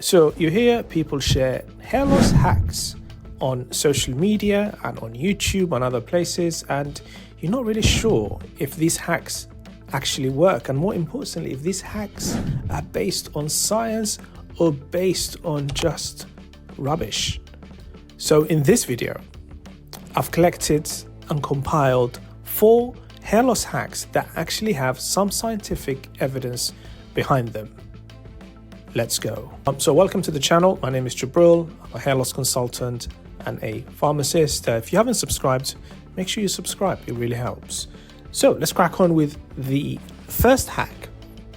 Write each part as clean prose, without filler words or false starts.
So you hear people share hair loss hacks on social media and on YouTube and other places, and you're not really sure if these hacks actually work, and more importantly, if these hacks are based on science or based on just rubbish. So in this video, I've collected and compiled 4 hair loss hacks that actually have some scientific evidence behind them. Let's go. So welcome to the channel. My name is Jabril. I'm a hair loss consultant and a pharmacist. If you haven't subscribed, make sure you subscribe. It really helps. So let's crack on with the first hack,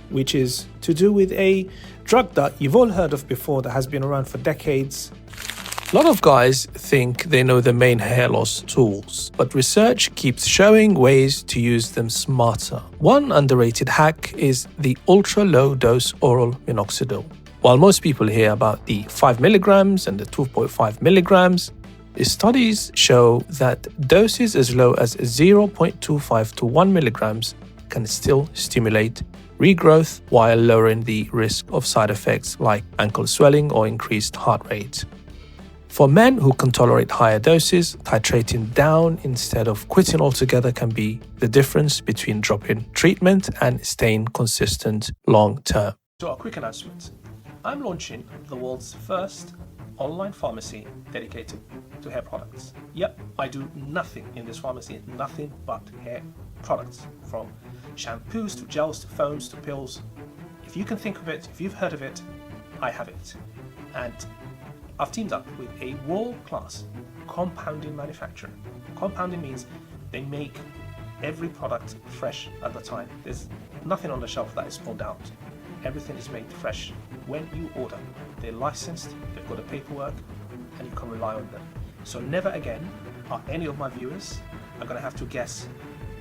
which is to do with a drug that you've all heard of before that has been around for decades. A lot of guys think they know the main hair loss tools, but research keeps showing ways to use them smarter. One underrated hack is the ultra-low dose oral minoxidil. While most people hear about the 5 milligrams and the 2.5 milligrams, studies show that doses as low as 0.25 to 1 milligrams can still stimulate regrowth while lowering the risk of side effects like ankle swelling or increased heart rate. For men who can tolerate higher doses, titrating down instead of quitting altogether can be the difference between dropping treatment and staying consistent long term. So a quick announcement. I'm launching the world's first online pharmacy dedicated to hair products. Yep, I do nothing in this pharmacy, nothing but hair products, from shampoos to gels to foams to pills. If you can think of it, if you've heard of it, I have it. And I've teamed up with a world-class compounding manufacturer. Compounding means they make every product fresh at the time. There's nothing on the shelf that is pulled out. Everything is made fresh when you order. They're licensed, they've got the paperwork, and you can rely on them. So never again are any of my viewers are going to have to guess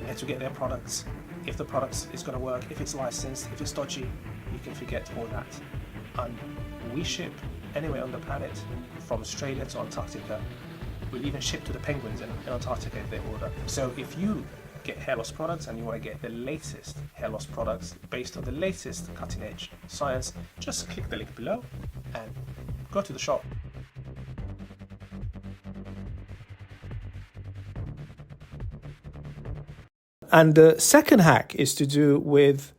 where to get their products, if the product is going to work, if it's licensed, if it's dodgy. You can forget all that. And we ship anywhere on the planet, from Australia to Antarctica. We'll even ship to the penguins in Antarctica if they order. So if you get hair loss products and you want to get the latest hair loss products based on the latest cutting edge science, just click the link below and go to the shop. And the second hack is to do with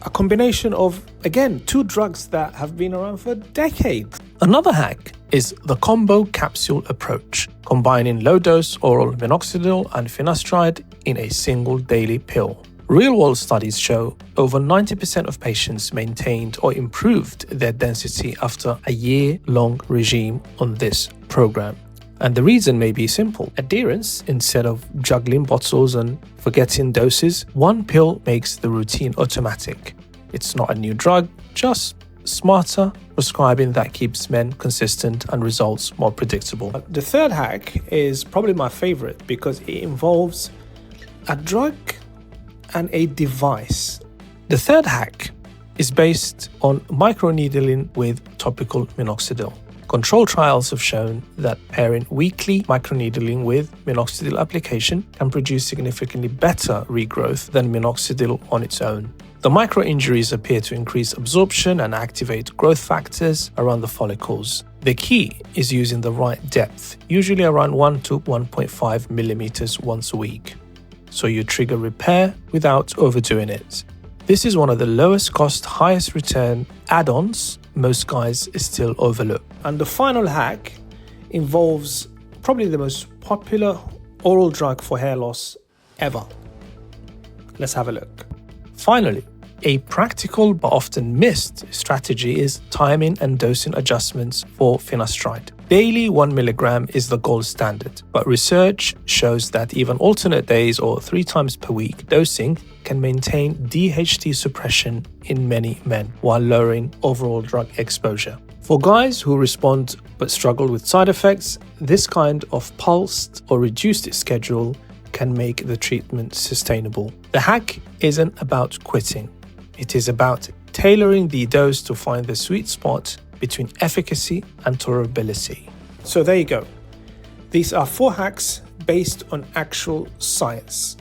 a combination of, again, 2 drugs that have been around for decades. Another hack is the combo capsule approach, combining low-dose oral minoxidil and finasteride in a single daily pill. Real-world studies show over 90% of patients maintained or improved their density after a year-long regime on this program. And the reason may be simple. Adherence, instead of juggling bottles and forgetting doses, one pill makes the routine automatic. It's not a new drug, just smarter prescribing that keeps men consistent and results more predictable. The third hack is probably my favorite because it involves a drug and a device. The third hack is based on microneedling with topical minoxidil. Control trials have shown that pairing weekly microneedling with minoxidil application can produce significantly better regrowth than minoxidil on its own. The micro-injuries appear to increase absorption and activate growth factors around the follicles. The key is using the right depth, usually around 1 to 1.5 millimeters once a week, so you trigger repair without overdoing it. This is one of the lowest cost, highest return add-ons most guys still overlook. And the final hack involves probably the most popular oral drug for hair loss ever. Let's have a look. Finally, a practical but often missed strategy is timing and dosing adjustments for finasteride. Daily 1 milligram is the gold standard, but research shows that even alternate days or 3 times per week dosing can maintain DHT suppression in many men while lowering overall drug exposure. For guys who respond but struggle with side effects, this kind of pulsed or reduced schedule can make the treatment sustainable. The hack isn't about quitting. It is about tailoring the dose to find the sweet spot between efficacy and tolerability. So there you go. These are 4 hacks based on actual science.